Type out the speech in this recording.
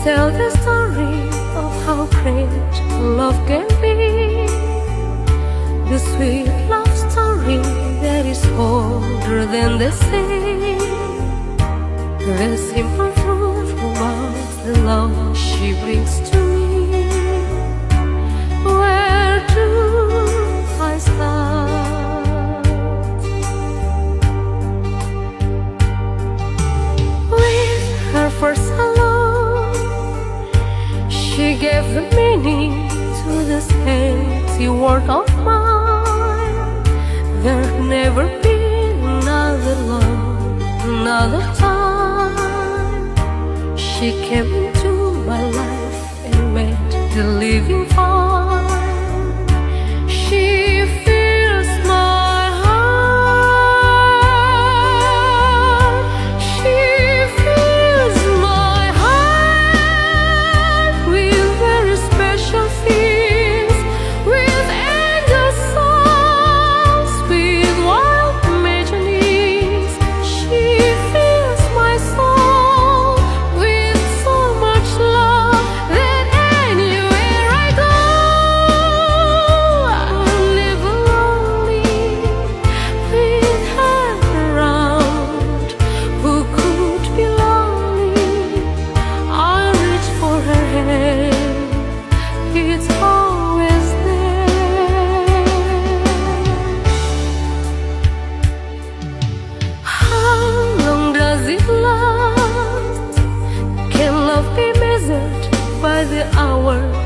tell the story of how great love can be. The sweet love story that is older than the sea. The simple truth about the love she brings to me. Where do I start? With her first hello, she gave the meaning to this empty world of mine. There'd never be another love, another time. She came into my life and made the living fine. She fills my heart. She fills my heart with very special things, with angel songs, with wild imaginings. She fills my soul with so much love that anywhere I go, I'll live lonely with her around. Who could be lonely? I reach for her hand, it's always there. How long does it last? Can love be measured by the hours